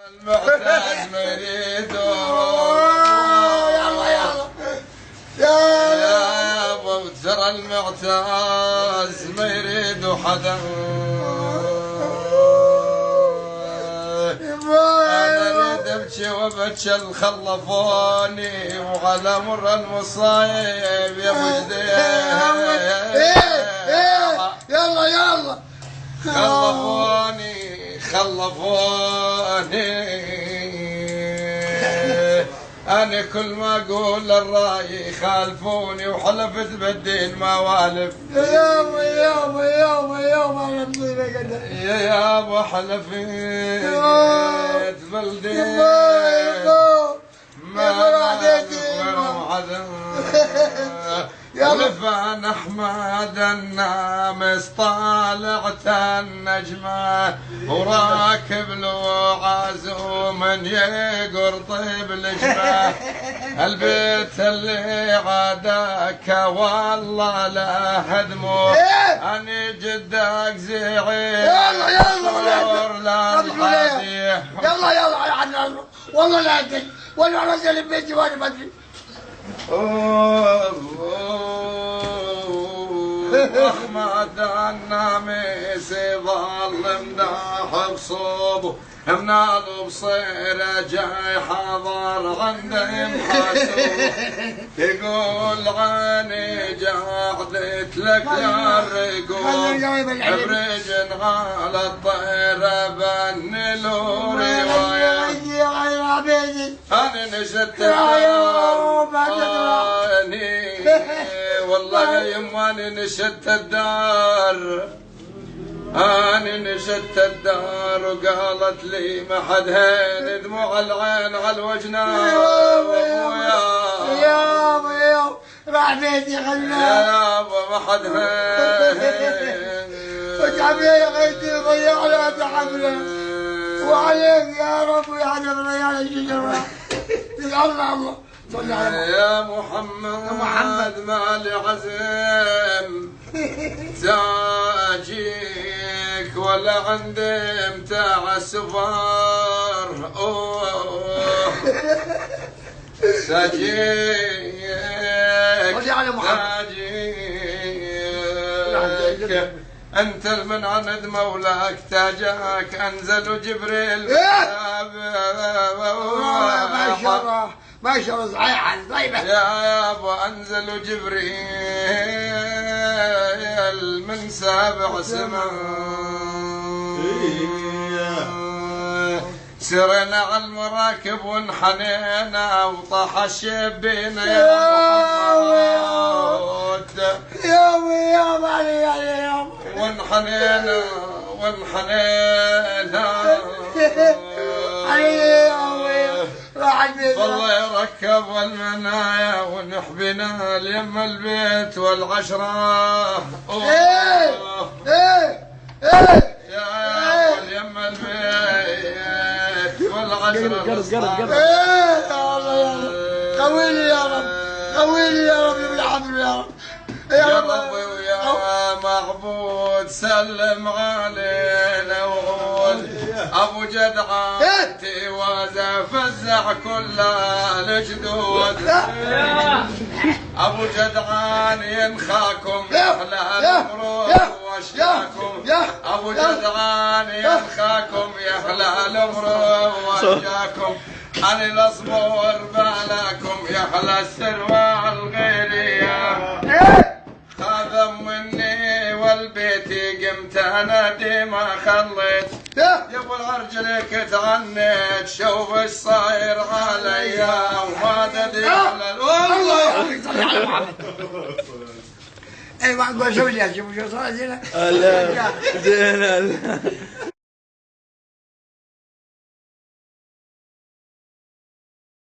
المعتاد ما يريد يا ابو ترى المعتاز ما يريد حدا. انا اريد ابكي وابكي الخلفوني وعلى مر المصايب يا ابو جديد. يلا خلفوني أنا كل ما أقول الرأي يخالفوني وحلفت بالدين ما والف. يا أبو حلفت بالدين ما والف. ولفان احمد النامس طالعت النجمه وراكب له عزوم يقرط بلجمه. البيت اللي عاداك والله لا هدمه اني جدك زعيم. يلا يلا والله لا ادري ولا رجل بيتي وانا ما ادري. احمد النامس ظل مداح بصوبه مناله بصيره جاي حضر عنده محاسوب. يقول عيني جاعدت لك يا الرقوب برجن على الطيره بنلو روايه. انا نشدت والله يماني نشدت الدار. أنا نشدت الدار وقالت لي ما حد هين دموع العين على الوجنان. يا راح بيتي خلنا يا ابو ما حد هين وجعبي يا غيتي ضيعنا بحبله وعليك يا رب يا حبيب ريال الشجره. الله صل على يا محمد مالي عزم تاجيك ولا عندي متاع السفار. ساجيك تاجيك انت من عند مولاك تاجاك انزل جبريل ما شاء الله صحيحه طيبه. يا ابو انزل جبريل من سابع سماء. سرنا على المراكب وانحنينا وطاح الشبينا يا محمد. يا وانحنينا والله يركب المنايا ونحبنا اليم البيت والعشرة. يا اليم البيت والعشرة. قويني يا رب قويني يا رب بالحبل يا رب. يا ربي ويا معبود سلم علينا وقول ابو جدعان تيوازه فزع كل الجدود. ابو جدعان ينخاكم احلى الامر واشياكم. ابو جدعان ينخاكم يا احلى الامر واشياكم. انا الاصبر بالكم يا احلى السر والغيريه. خذ مني والبيتي قمت انادي ما خليت. يا ابو العرجلك تعنيت شوف ايش صاير عليا وما تدري على الله يحفظك صلي على محمد. ايوه شوف لي شوف صار زين. لا زين.